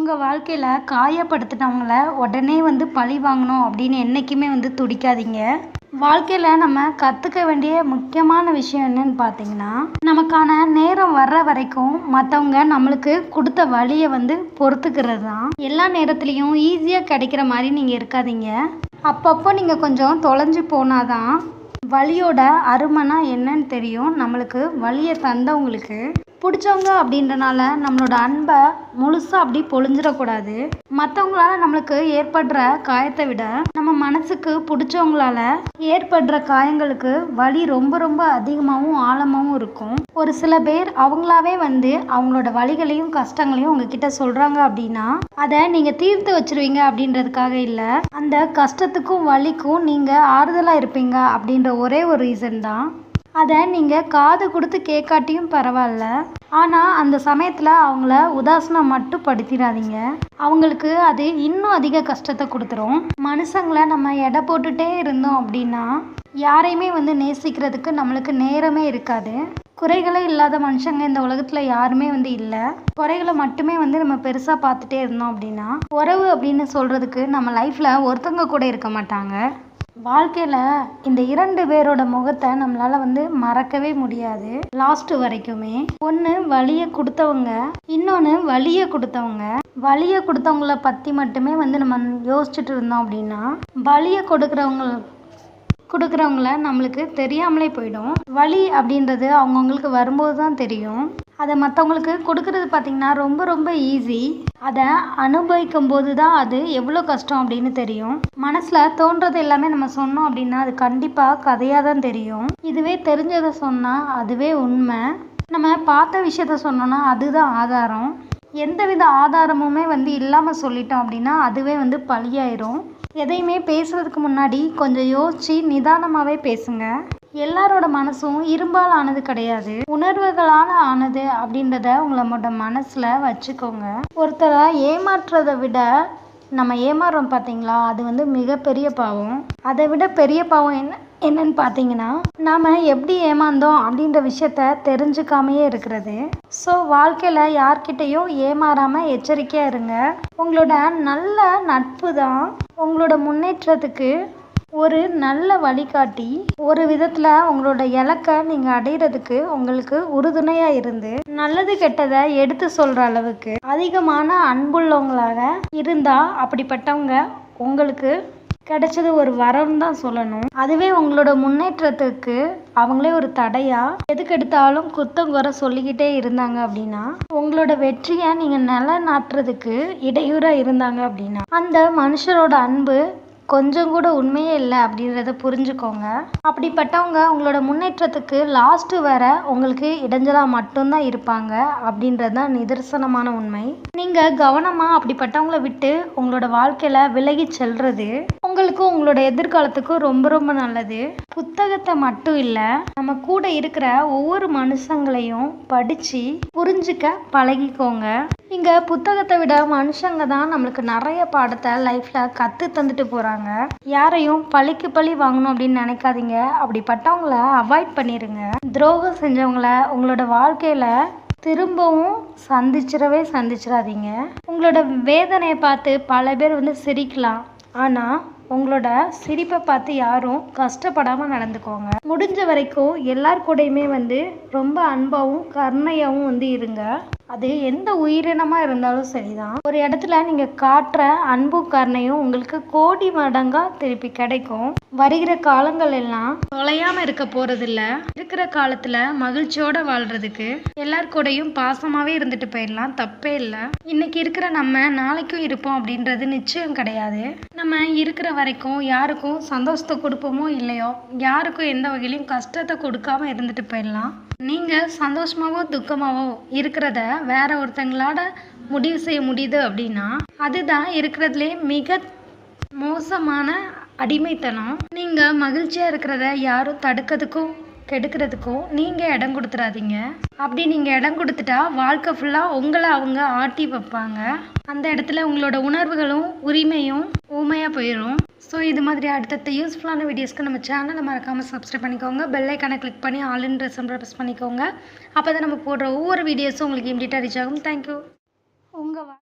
உங்கள் வாழ்க்கையில் காயப்படுத்தினவங்கள உடனே பழி வாங்கணும் அப்படின்னு என்றைக்குமே துடிக்காதீங்க. வாழ்க்கையில் நம்ம கற்றுக்க வேண்டிய முக்கியமான விஷயம் என்னன்னு பார்த்தீங்கன்னா, நமக்கான நேரம் வர்ற வரைக்கும் மற்றவங்க நம்மளுக்கு கொடுத்த வழியை பொறுத்துக்கிறது தான். எல்லா நேரத்துலையும் ஈஸியாக கிடைக்கிற மாதிரி நீங்கள் இருக்காதீங்க. அப்பப்போ நீங்கள் கொஞ்சம் தொலைஞ்சு போனாதான் வலியோட அருமைனா என்னன்னு தெரியும். நம்மளுக்கு வலியை தந்தவங்களுக்கு பிடிச்சவங்க அப்படின்றனால நம்மளோட அன்பை முழுசாக அப்படி பொழிஞ்சிடக்கூடாது. மற்றவங்களால நம்மளுக்கு ஏற்படுற காயத்தை விட நம்ம மனசுக்கு பிடிச்சவங்களால ஏற்படுற காயங்களுக்கு வலி ரொம்ப ரொம்ப அதிகமாகவும் ஆழமாகவும் இருக்கும். ஒரு சில பேர் அவங்களாவே அவங்களோட வலிகளையும் கஷ்டங்களையும் உங்ககிட்ட சொல்கிறாங்க அப்படின்னா அதை நீங்கள் தீர்த்து வச்சிருவீங்க அப்படின்றதுக்காக இல்லை, அந்த கஷ்டத்துக்கும் வலிக்கும் நீங்கள் ஆறுதலாக இருப்பீங்க அப்படின்ற ஒரே ஒரு ரீசன் தான். அதை நீங்கள் காது கொடுத்து கேட்காட்டியும் பரவாயில்ல, ஆனால் அந்த சமயத்தில் அவங்கள உதாசனம் மட்டும் படுத்திடாதீங்க. அவங்களுக்கு அது இன்னும் அதிக கஷ்டத்தை கொடுத்துரும். மனுஷங்களை நம்ம எடை போட்டுகிட்டே இருந்தோம் அப்படின்னா யாரையுமே நேசிக்கிறதுக்கு நம்மளுக்கு நேரமே இருக்காது. குறைகளே இல்லாத மனுஷங்க இந்த உலகத்தில் யாருமே இல்லை. குறைகளை மட்டுமே நம்ம பெருசாக பார்த்துட்டே இருந்தோம் அப்படின்னா உறவு அப்படின்னு சொல்கிறதுக்கு நம்ம லைஃப்பில் ஒருத்தவங்க கூட இருக்க மாட்டாங்க. வாழ்க்கையில் இந்த 2 பேரோட முகத்தை நம்மளால் மறக்கவே முடியாது லாஸ்ட் வரைக்குமே. ஒன்று வலியை கொடுத்தவங்க, இன்னொன்று வலியை கொடுத்தவங்க. வலியை கொடுத்தவங்கள பற்றி மட்டுமே நம்ம யோசிச்சுட்டு இருந்தோம் அப்படின்னா வலியை கொடுக்குறவங்கள நம்மளுக்கு தெரியாமலே போயிடும். வலி அப்படின்றது அவங்கவுங்களுக்கு வரும்போது தான் தெரியும். அதை மற்றவங்களுக்கு கொடுக்கறது பார்த்திங்கன்னா ரொம்ப ரொம்ப ஈஸி. அதை அனுபவிக்கும் போது தான் அது எவ்வளோ கஷ்டம் அப்படின்னு தெரியும். மனசில் தோன்றது எல்லாமே நம்ம சொன்னோம் அப்படின்னா அது கண்டிப்பாக கதையாக தான் தெரியும். இதுவே தெரிஞ்சதை சொன்னால் அதுவே உண்மை. நம்ம பார்த்த விஷயத்த சொன்னோன்னா அதுதான் ஆதாரம். எந்தவித ஆதாரமுமே இல்லாமல் சொல்லிட்டோம் அப்படின்னா அதுவே பழியாயிரும். எதையுமே பேசுகிறதுக்கு முன்னாடி கொஞ்சம் யோசித்து நிதானமாகவே பேசுங்க. எல்லாரோட மனசும் இரும்பால் ஆனது கிடையாது, உணர்வுகளால் ஆனது அப்படின்றத உங்களோட மனசில் வச்சுக்கோங்க. ஒருத்தரை ஏமாற்றுறதை விட நம்ம ஏமாறுறோம் பார்த்தீங்களா, அது மிகப்பெரிய பாவம். அதை விட பெரிய பாவம் என்னன்னு பார்த்தீங்கன்னா நாம் எப்படி ஏமாந்தோம் அப்படின்ற விஷயத்த தெரிஞ்சுக்காமையே இருக்கிறது. ஸோ வாழ்க்கையில் யார்கிட்டையும் ஏமாறாமல் எச்சரிக்கையாக இருங்க. உங்களோட நல்ல நட்பு தான் உங்களோட முன்னேற்றத்துக்கு ஒரு நல்ல வழிகாட்டி. ஒரு விதத்தில் உங்களோட இலக்கை நீங்கள் அடையிறதுக்கு உங்களுக்கு உறுதுணையாக இருந்து நல்லது கெட்டதை எடுத்து சொல்கிற அளவுக்கு அதிகமான அன்புள்ளவங்களாக இருந்தால் அப்படிப்பட்டவங்க உங்களுக்கு கிடைச்சது ஒரு வரம் தான் சொல்லணும். அதுவே உங்களோட முன்னேற்றத்துக்கு அவங்களே ஒரு தடையா எதுக்கு எடுத்தாலும் குத்தம் குறை சொல்லிக்கிட்டே இருந்தாங்க அப்படின்னா உங்களோட வெற்றியை நீங்கள் நிலைநாட்டுறதுக்கு இடையூறாக இருந்தாங்க அப்படின்னா அந்த மனுஷரோட அன்பு கொஞ்சம் கூட உண்மையே இல்லை அப்படின்றத புரிஞ்சுக்கோங்க. அப்படிப்பட்டவங்க உங்களோட முன்னேற்றத்துக்கு லாஸ்ட்டு வர உங்களுக்கு இடைஞ்சலாக மட்டும்தான் இருப்பாங்க அப்படின்றது தான் நிதர்சனமான உண்மை. நீங்கள் கவனமாக அப்படிப்பட்டவங்கள விட்டு உங்களோட வாழ்க்கையில் விலகி செல்றது உங்களுக்கும் உங்களோட எதிர்காலத்துக்கும் ரொம்ப ரொம்ப நல்லது. புத்தகத்தை மட்டும் இல்லை, நம்ம கூட இருக்கிற ஒவ்வொரு மனுஷங்களையும் படித்து புரிஞ்சுக்க பழகிக்கோங்க. இங்கே புத்தகத்தை விட மனுஷங்க தான் நம்மளுக்கு நிறைய பாடத்தை லைஃப்பில் கற்று தந்துட்டு போகிறாங்க. யாரையும் பழிக்கு பழி வாங்கணும் அப்படின்னு நினைக்காதீங்க. அப்படிப்பட்டவங்கள அவாய்ட் பண்ணிடுங்க. துரோகம் செஞ்சவங்கள உங்களோட வாழ்க்கையில் திரும்பவும் சந்திச்சிடாதீங்க. உங்களோட வேதனையை பார்த்து பல பேர் சிரிக்கலாம், ஆனால் உங்களோட சிரிப்பை பார்த்து யாரும் கஷ்டப்படாமல் நடந்துக்கோங்க. முடிஞ்ச வரைக்கும் எல்லார் கூடயுமே ரொம்ப அன்பாகவும் கருணையாகவும் இருங்க. அது எந்த உயிரினமாக இருந்தாலும் சரிதான். ஒரு இடத்துல நீங்கள் காட்டுற அன்பும் கருணையும் உங்களுக்கு கோடி மடங்காக திருப்பி கிடைக்கும். வருகிற காலங்கள் எல்லாம் தொலையாமல் இருக்க போகிறதில்ல. இருக்கிற காலத்தில் மகிழ்ச்சியோடு வாழ்கிறதுக்கு எல்லார் கூடயும் பாசமாகவே இருந்துட்டு போயிடலாம், தப்பே இல்லை. இன்னைக்கு இருக்கிற நம்ம நாளைக்கும் இருப்போம் அப்படின்றது நிச்சயம் கிடையாது. நம்ம இருக்கிற வரைக்கும் யாருக்கும் சந்தோஷத்தை கொடுப்போமோ இல்லையோ, யாருக்கும் எந்த வகையிலையும் கஷ்டத்தை கொடுக்காம இருந்துட்டு போயிடலாம். நீங்கள் சந்தோஷமாவோ துக்கமாவோ இருக்கிறத வேற ஒருத்தங்களோட முடிவு செய்ய முடியுது அப்படின்னா அதுதான் இருக்கிறதுலே மிக மோசமான அடிமைத்தனம். நீங்கள் மகிழ்ச்சியாக இருக்கிறத யாரும் தடுக்கிறதுக்கும் கெடுக்கிறதுக்கும் நீங்கள் இடம் கொடுத்துடாதீங்க. அப்படி நீங்கள் இடம் கொடுத்துட்டா வாழ்க்கை ஃபுல்லாக உங்களை அவங்க ஆட்டி வைப்பாங்க. அந்த இடத்துல உங்களோட உணர்வுகளும் உரிமையும் ஊமையாக போயிடும். ஸோ இது மாதிரி அடுத்தடுத்த யூஸ்ஃபுல்லான வீடியோஸ்க்கு நம்ம சேனலை மறக்காமல் சப்ஸ்கிரைப் பண்ணிக்கோங்க. பெல் ஐக்கானை கிளிக் பண்ணி ஆல்ன்ற சிம்பலை ப்ரெஸ் பண்ணிக்கோங்க. அப்போ தான் நம்ம போடுற ஒவ்வொரு வீடியோஸும் உங்களுக்கு இமீடியட்டாக ரீச் ஆகும். தேங்க்யூ. உங்கள்